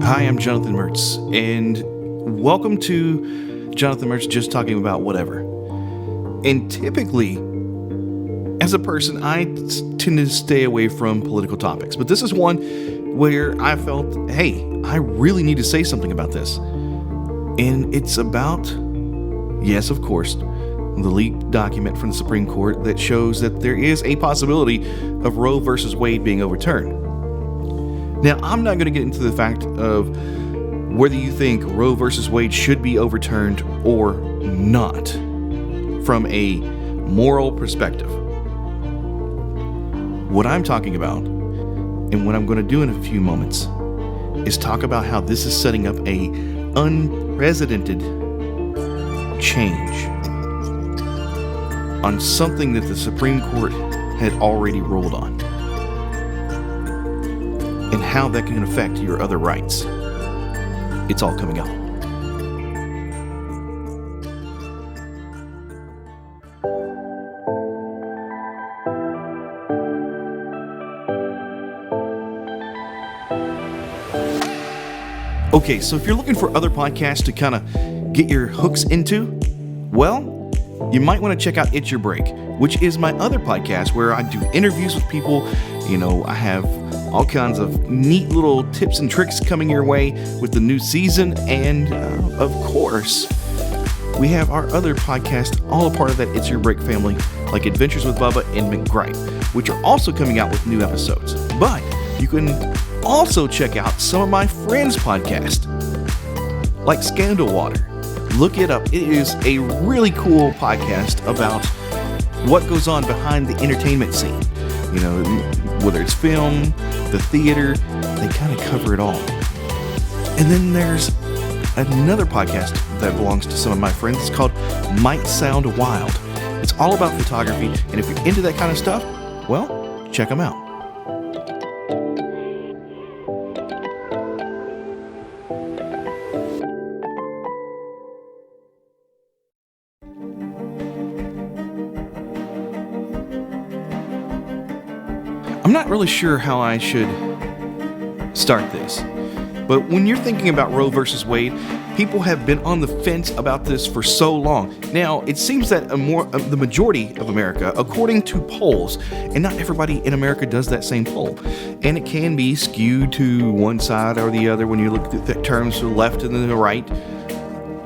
Hi, I'm Jonathan Mertz, and welcome to Jonathan Mertz Just Talking About Whatever. And typically, as a person, I tend to stay away from political topics, but this is one where I felt, hey, I really need to say something about this. And it's about, yes, of course, the leaked document from the Supreme Court that shows that there is a possibility of Roe versus Wade being overturned. Now, I'm not going to get into the fact of whether you think Roe versus Wade should be overturned or not from a moral perspective. What I'm talking about, and what I'm going to do in a few moments, is talk about how this is setting up a unprecedented change on something that the Supreme Court had already ruled on, and how that can affect your other rights. It's all coming up. Okay, so if you're looking for other podcasts to kind of get your hooks into, well, you might want to check out It's Your Break, which is my other podcast where I do interviews with people. I have all kinds of neat little tips and tricks coming your way with the new season. And of course, we have our other podcast, all a part of that It's Your Break family, like Adventures with Bubba and McGripe, which are also coming out with new episodes. But you can also check out some of my friends' podcasts, like Scandal Water. Look it up. It is a really cool podcast about what goes on behind the entertainment scene. Whether it's film, the theater, they kind of cover it all. And then there's another podcast that belongs to some of my friends. It's called Might Sound Wild. It's all about photography, and if you're into that kind of stuff, well, check them out. I'm not really sure how I should start this, but when you're thinking about Roe versus Wade, people have been on the fence about this for so long. Now, it seems that the majority of America, according to polls, and not everybody in America does that same poll, and it can be skewed to one side or the other when you look at the terms to the left and the right,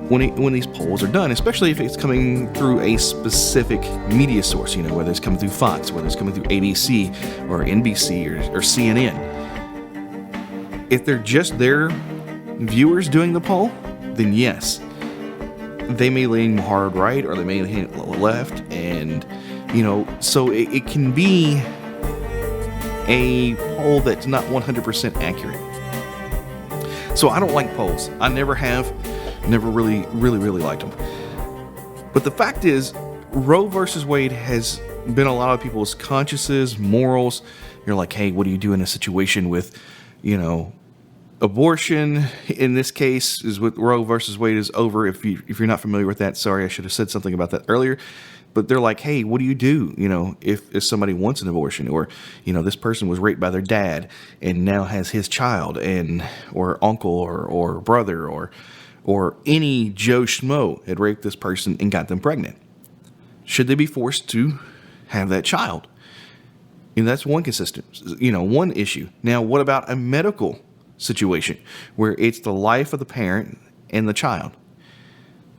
when these polls are done, especially if it's coming through a specific media source, whether it's coming through Fox, whether it's coming through ABC or NBC or CNN. If they're just their viewers doing the poll, then yes, they may lean hard right or they may lean left, and so it can be a poll that's not 100% accurate. So I don't like polls. I never have. Never really liked them. But the fact is, Roe versus Wade has been a lot of people's consciences, morals. You're like, hey, what do you do in a situation with, abortion? In this case, is what Roe versus Wade is over. If you're not familiar with that, sorry, I should have said something about that earlier. But they're like, hey, what do you do, if somebody wants an abortion, or, this person was raped by their dad and now has his child, or uncle or brother or any Joe Schmo had raped this person and got them pregnant. Should they be forced to have that child? That's one one issue. Now, what about a medical situation where it's the life of the parent and the child?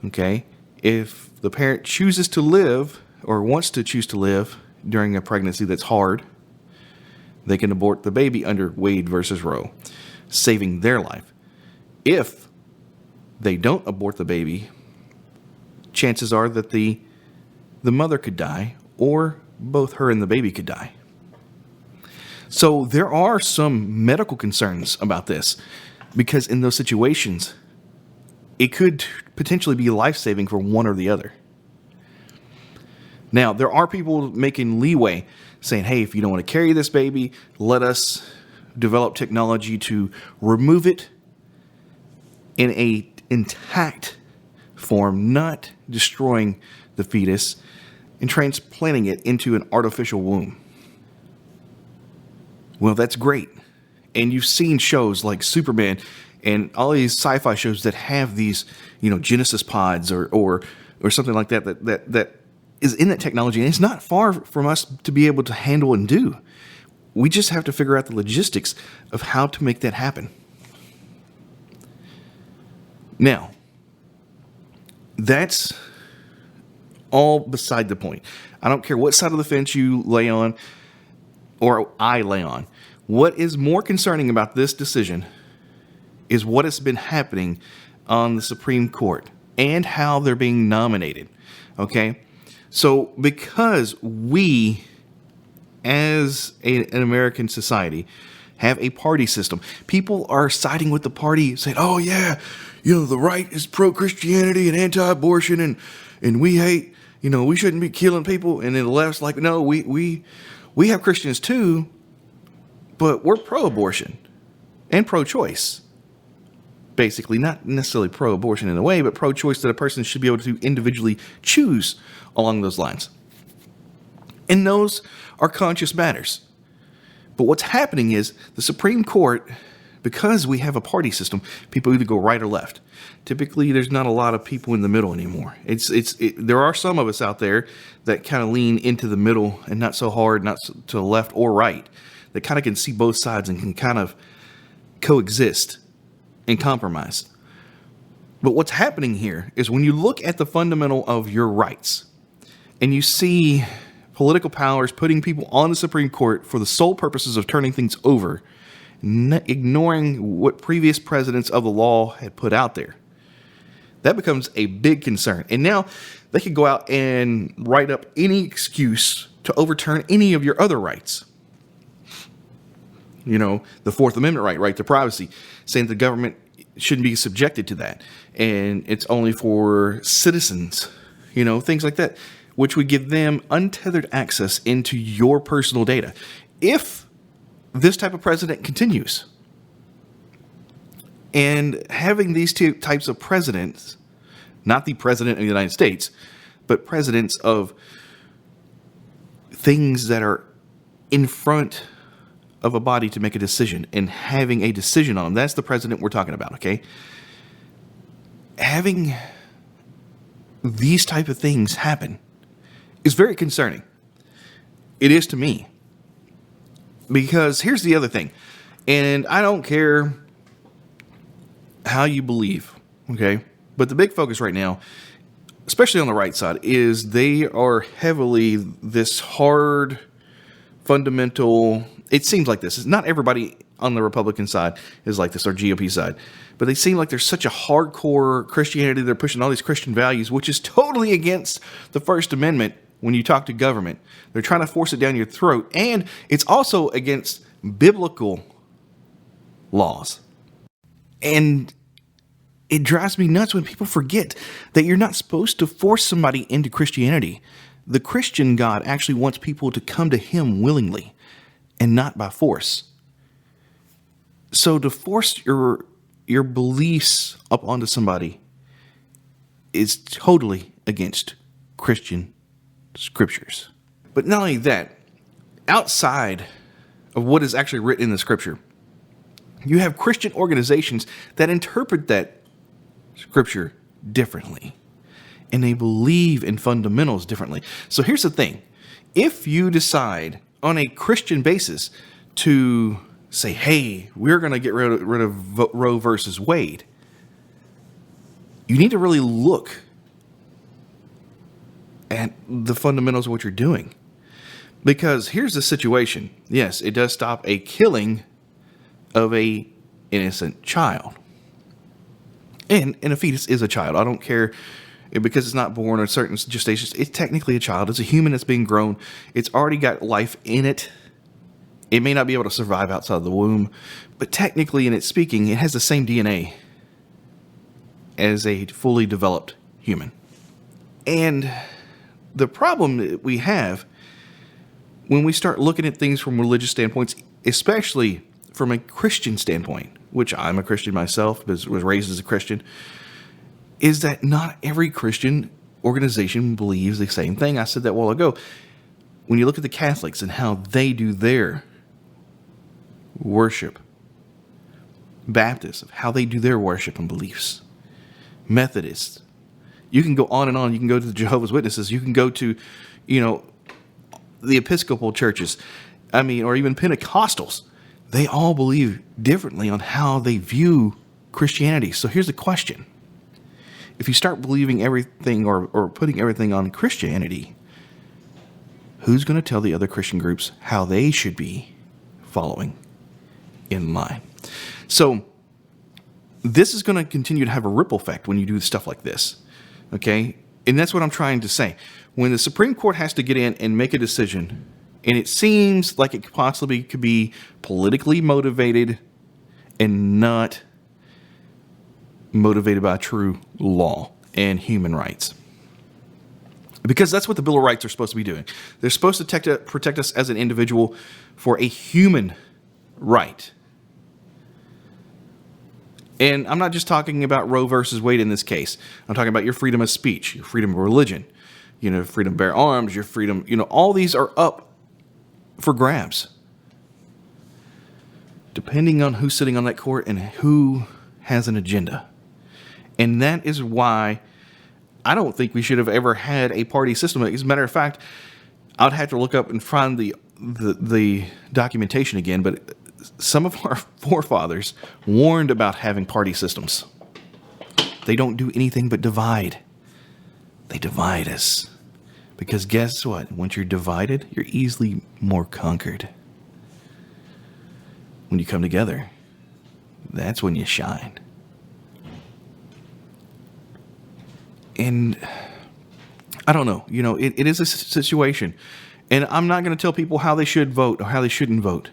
Okay? If the parent chooses to live or wants to choose to live during a pregnancy that's hard, they can abort the baby under Wade versus Roe, saving their life. If they don't abort the baby, chances are that the mother could die, or both her and the baby could die. So there are some medical concerns about this, because in those situations, it could potentially be life-saving for one or the other. Now, there are people making leeway, saying, hey, if you don't want to carry this baby, let us develop technology to remove it in a intact form, not destroying the fetus, and transplanting it into an artificial womb. Well, that's great. And you've seen shows like Superman and all these sci-fi shows that have these, Genesis pods or something like that is in that technology, and it's not far from us to be able to handle and do. We just have to figure out the logistics of how to make that happen. Now, that's all beside the point. I don't care what side of the fence you lay on or I lay on. What is more concerning about this decision is what has been happening on the Supreme Court and how they're being nominated. Okay? So because we, as an American society, have a party system, people are siding with the party, saying, oh yeah, the right is pro-Christianity and anti-abortion, and we hate, we shouldn't be killing people. And then the left's like, no, we have Christians too, but we're pro-abortion and pro-choice. Basically, not necessarily pro-abortion in a way, but pro-choice, that a person should be able to individually choose along those lines. And those are conscious matters. But what's happening is the Supreme Court, because we have a party system, people either go right or left. Typically, there's not a lot of people in the middle anymore. There are some of us out there that kind of lean into the middle and not so hard, not to the left or right, that kind of can see both sides and can kind of coexist and compromise. But what's happening here is when you look at the fundamental of your rights and you see political powers putting people on the Supreme Court for the sole purposes of turning things over, ignoring what previous presidents of the law had put out there, that becomes a big concern. And now they could go out and write up any excuse to overturn any of your other rights. The Fourth Amendment right to privacy, saying the government shouldn't be subjected to that. And it's only for citizens, things like that, which would give them untethered access into your personal data. If this type of president continues, and having these two types of presidents, not the president of the United States, but presidents of things that are in front of a body to make a decision and having a decision on them. That's the president we're talking about, okay? Having these type of things happen is very concerning. It is to me. Because here's the other thing, and I don't care how you believe, okay? But the big focus right now, especially on the right side, is they are heavily this hard, fundamental. It seems like this. Not everybody on the Republican side is like this, or GOP side. But they seem like there's such a hardcore Christianity. They're pushing all these Christian values, which is totally against the First Amendment when you talk to government. They're trying to force it down your throat. And it's also against biblical laws. And it drives me nuts when people forget that you're not supposed to force somebody into Christianity. The Christian God actually wants people to come to him willingly and not by force. So to force your beliefs up onto somebody is totally against Christian scriptures. But not only that, outside of what is actually written in the scripture, you have Christian organizations that interpret that scripture differently, and they believe in fundamentals differently. So here's the thing. If you decide on a Christian basis to say, hey, we're going to get rid of Roe versus Wade, you need to really look at the fundamentals of what you're doing. Because here's the situation. Yes, it does stop a killing of a innocent child. And a fetus is a child. I don't care, because it's not born at certain gestations. It's technically a child. It's a human that's being grown. It's already got life in it. It may not be able to survive outside of the womb, but technically, in its speaking, it has the same DNA as a fully developed human. And the problem that we have when we start looking at things from religious standpoints, especially from a Christian standpoint, which I'm a Christian myself, was raised as a Christian, is that not every Christian organization believes the same thing. I said that a while ago. When you look at the Catholics and how they do their worship, Baptists, of how they do their worship and beliefs. Methodists. You can go on and on. You can go to the Jehovah's Witnesses. You can go to, the Episcopal churches. Or even Pentecostals. They all believe differently on how they view Christianity. So here's the question. If you start believing everything or putting everything on Christianity, who's going to tell the other Christian groups how they should be following in line? So this is going to continue to have a ripple effect when you do stuff like this. Okay? And that's what I'm trying to say. When the Supreme Court has to get in and make a decision, and it seems like it possibly could be politically motivated and not motivated by true law and human rights. Because that's what the Bill of Rights are supposed to be doing. They're supposed to protect us as an individual for a human right. And I'm not just talking about Roe versus Wade in this case. I'm talking about your freedom of speech, your freedom of religion, freedom to bear arms, your freedom, all these are up for grabs. Depending on who's sitting on that court and who has an agenda. And that is why I don't think we should have ever had a party system. As a matter of fact, I'd have to look up and find the documentation again, but some of our forefathers warned about having party systems. They don't do anything but divide. They divide us. Because guess what? Once you're divided, you're easily more conquered. When you come together, that's when you shine. And I don't know. It is a situation. And I'm not going to tell people how they should vote or how they shouldn't vote.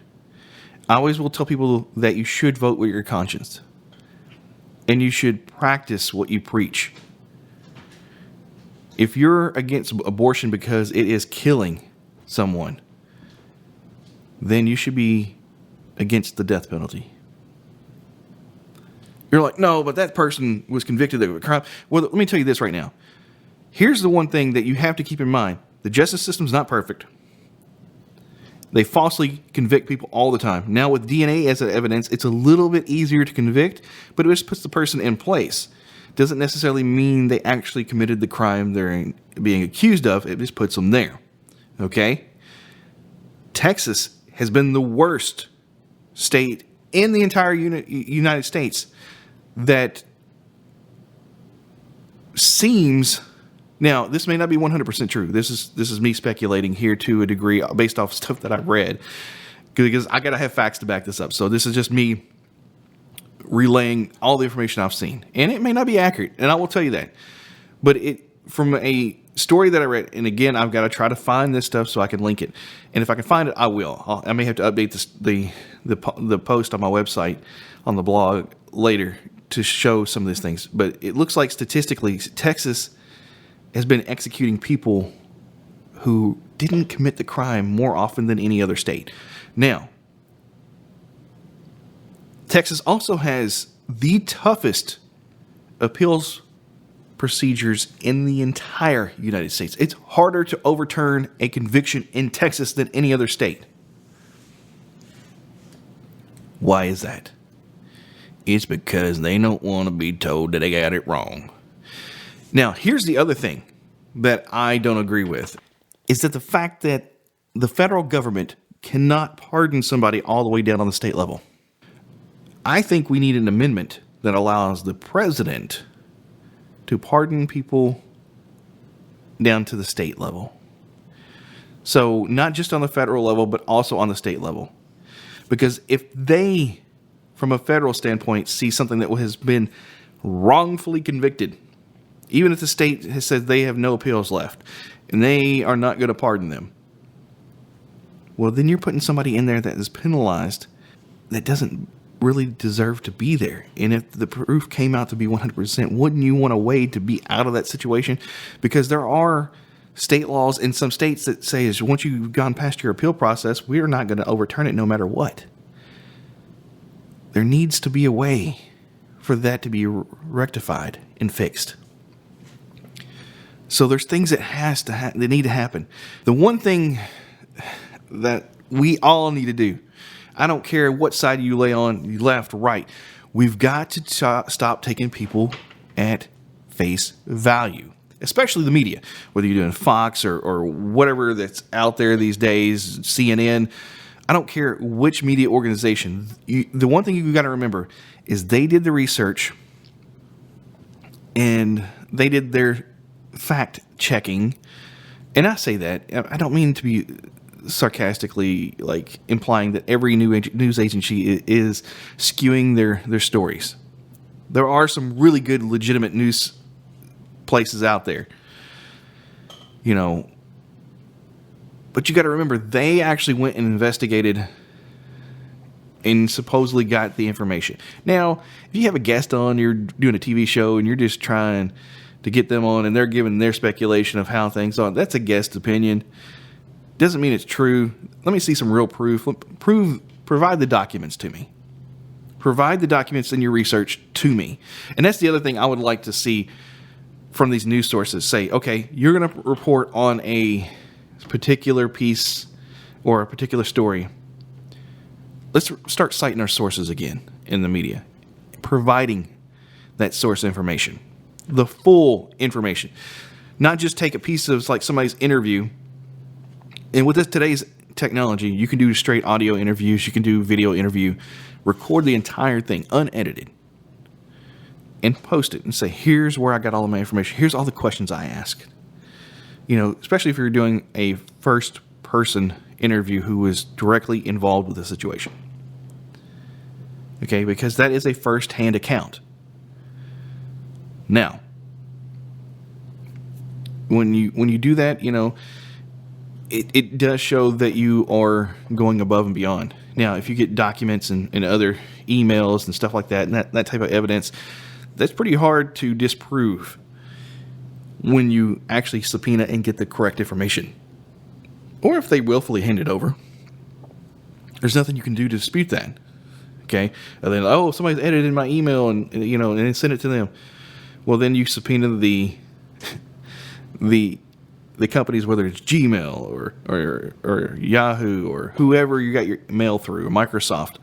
I always will tell people that you should vote with your conscience. And you should practice what you preach. If you're against abortion because it is killing someone, then you should be against the death penalty. You're like, no, but that person was convicted of a crime. Well, let me tell you this right now. Here's the one thing that you have to keep in mind. The justice system's not perfect. They falsely convict people all the time. Now, with DNA as evidence, it's a little bit easier to convict, but it just puts the person in place. Doesn't necessarily mean they actually committed the crime they're being accused of. It just puts them there. Okay? Texas has been the worst state in the entire United States that seems... Now, this may not be 100% true. This is me speculating here to a degree based off stuff that I've read. Because I got to have facts to back this up. So this is just me relaying all the information I've seen. And it may not be accurate, and I will tell you that. But from a story that I read, and again, I've got to try to find this stuff so I can link it. And if I can find it, I will. I may have to update the post on my website, on the blog later to show some of these things. But it looks like statistically, Texas has been executing people who didn't commit the crime more often than any other state. Now, Texas also has the toughest appeals procedures in the entire United States. It's harder to overturn a conviction in Texas than any other state. Why is that? It's because they don't want to be told that they got it wrong. Now, here's the other thing that I don't agree with, is that the fact that the federal government cannot pardon somebody all the way down on the state level. I think we need an amendment that allows the president to pardon people down to the state level. So not just on the federal level, but also on the state level. Because if they, from a federal standpoint, see something that has been wrongfully convicted, even if the state has said they have no appeals left and they are not going to pardon them, well, then you're putting somebody in there that is penalized that doesn't really deserve to be there. And if the proof came out to be 100%, wouldn't you want a way to be out of that situation? Because there are state laws in some states that say is once you've gone past your appeal process, we're not going to overturn it no matter what. There needs to be a way for that to be rectified and fixed. So there's things that need to happen. The one thing that we all need to do, I don't care what side you lay on, left, right, We've got to stop taking people at face value, especially the media, whether you're doing Fox or whatever that's out there these days, CNN. I don't care which media organization. The one thing you've got to remember is they did the research and they did their fact checking. And I say that, I don't mean to be sarcastically like implying that every news agency is skewing their stories. There are some really good legitimate news places out there, but you got to remember they actually went and investigated and supposedly got the information. Now, if you have a guest on, you're doing a TV show and you're just trying to get them on and they're giving their speculation of how things are, that's a guest opinion. Doesn't mean it's true. Let me see some real proof. Provide the documents to me. Provide the documents in your research to me. And that's the other thing I would like to see from these news sources. Say, okay, you're going to report on a particular piece or a particular story. Let's start citing our sources again in the media. Providing that source information. The full information. Not just take a piece of like somebody's interview. And with today's technology, you can do straight audio interviews, you can do video interview, record the entire thing unedited, and post it and say, here's where I got all of my information. Here's all the questions I asked. Especially if you're doing a first person interview who is directly involved with the situation. Okay, because that is a first-hand account. Now, when you do that, it does show that you are going above and beyond. Now, if you get documents and other emails and stuff like that, and that type of evidence, that's pretty hard to disprove when you actually subpoena and get the correct information. Or if they willfully hand it over, there's nothing you can do to dispute that. Okay? And then, somebody's edited my email and then sent it to them. Well, then you subpoena the companies, whether it's Gmail or Yahoo or whoever you got your mail through, or Microsoft.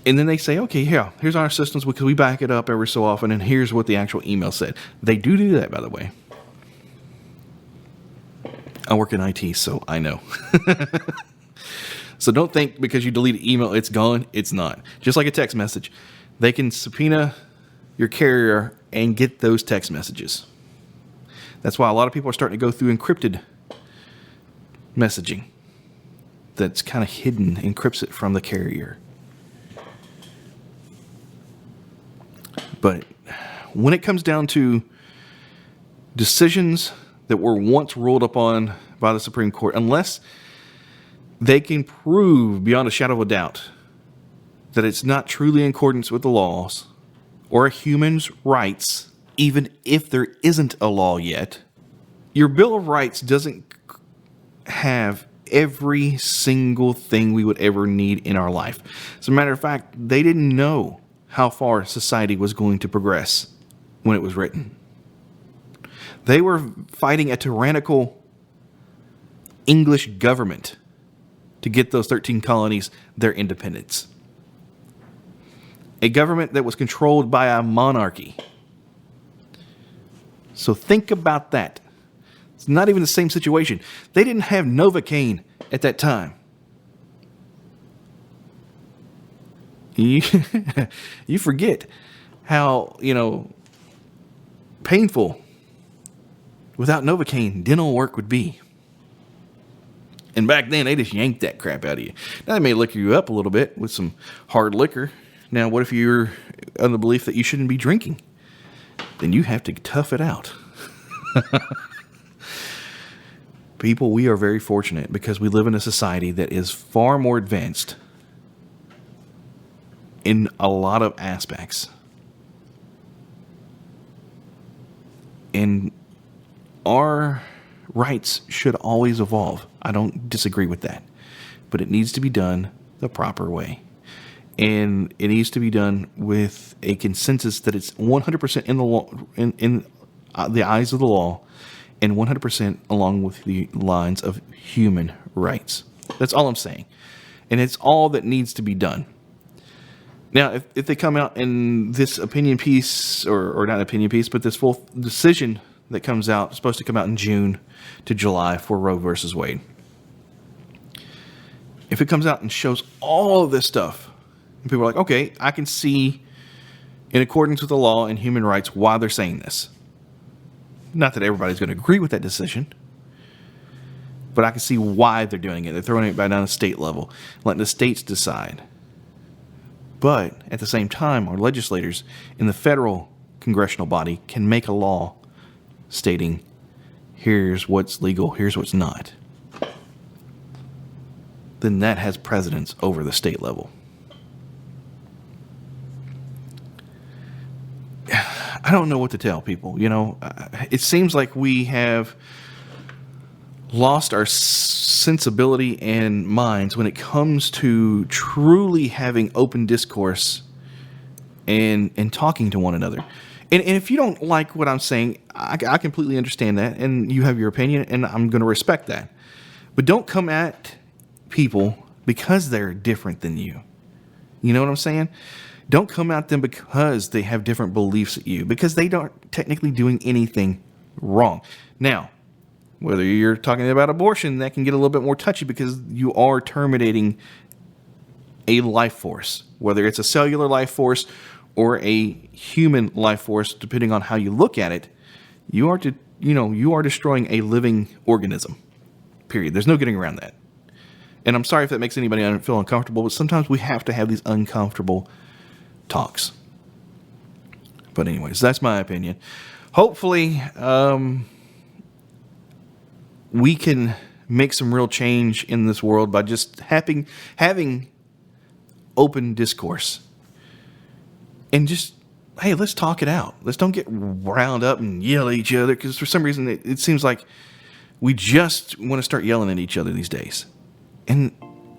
And then they say, okay, yeah, here's our systems because we back it up every so often, and here's what the actual email said. They do that, by the way. I work in IT, so I know. So don't think because you delete an email, it's gone. It's not. Just like a text message. They can subpoena your carrier and get those text messages. That's why a lot of people are starting to go through encrypted messaging that's kind of hidden, encrypts it from the carrier. But when it comes down to decisions that were once ruled upon by the Supreme Court, unless they can prove beyond a shadow of a doubt that it's not truly in accordance with the laws or a human's rights, even if there isn't a law yet, your Bill of Rights doesn't have every single thing we would ever need in our life. As a matter of fact, they didn't know how far society was going to progress when it was written. They were fighting a tyrannical English government to get those 13 colonies their independence. A government that was controlled by a monarchy. So think about that. It's not even the same situation. They didn't have Novocaine at that time. You forget how, painful without Novocaine dental work would be. And back then, they just yanked that crap out of you. Now, they may liquor you up a little bit with some hard liquor. Now, what if you're under the belief that you shouldn't be drinking? Then you have to tough it out. People, we are very fortunate because we live in a society that is far more advanced in a lot of aspects. And our rights should always evolve. I don't disagree with that. But it needs to be done the proper way. And it needs to be done with a consensus that it's 100% in the law, in the eyes of the law, and 100% along with the lines of human rights. That's all I'm saying. And it's all that needs to be done. Now, if they come out in this opinion piece, or not opinion piece, but this full decision that comes out, is supposed to come out in June to July for Roe versus Wade. If it comes out and shows all of this stuff, and people are like, okay, I can see in accordance with the law and human rights why they're saying this. Not that everybody's going to agree with that decision, but I can see why they're doing it. They're throwing it back down to state level, letting the states decide. But at the same time, our legislators in the federal congressional body can make a law stating, here's what's legal, here's what's not. Then that has precedence over the state level. I don't know what to tell people. It seems like we have lost our sensibility and minds when it comes to truly having open discourse and talking to one another. And if you don't like what I'm saying, I completely understand that, and you have your opinion, and I'm going to respect that. But don't come at people because they're different than you. You know what I'm saying? Don't come at them because they have different beliefs than you, because they aren't technically doing anything wrong. Now, whether you're talking about abortion, that can get a little bit more touchy because you are terminating a life force, whether it's a cellular life force or a human life force, depending on how you look at it. You are destroying a living organism. Period. There's no getting around that. And I'm sorry if that makes anybody feel uncomfortable, but sometimes we have to have these uncomfortable talks. But anyways, that's my opinion. Hopefully, we can make some real change in this world by just having open discourse. And just, hey, let's talk it out. Let's don't get wound up and yell at each other, because for some reason it seems like we just want to start yelling at each other these days. And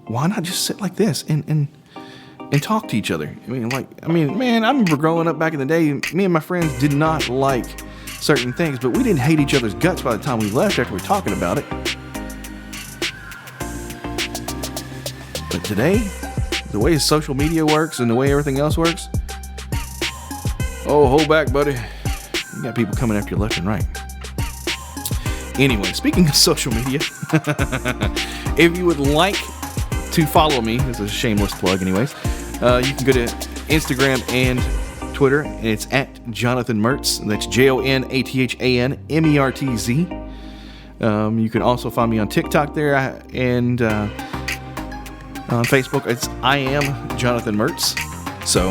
why not just sit like this and talk to each other? Man, I remember growing up back in the day, me and my friends did not like certain things, but we didn't hate each other's guts by the time we left after we were talking about it. But today, the way social media works and the way everything else works, hold back, buddy. You got people coming after you left and right. Anyway, speaking of social media, if you would like to follow me, this is a shameless plug anyways, you can go to Instagram and Twitter, and it's at Jonathan Mertz, and that's JONATHAN MERTZ. You can also find me on TikTok there, and on Facebook, it's I am Jonathan Mertz. So,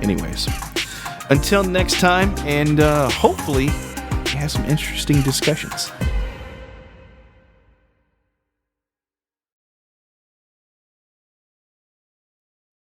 anyways, until next time, and hopefully we have some interesting discussions.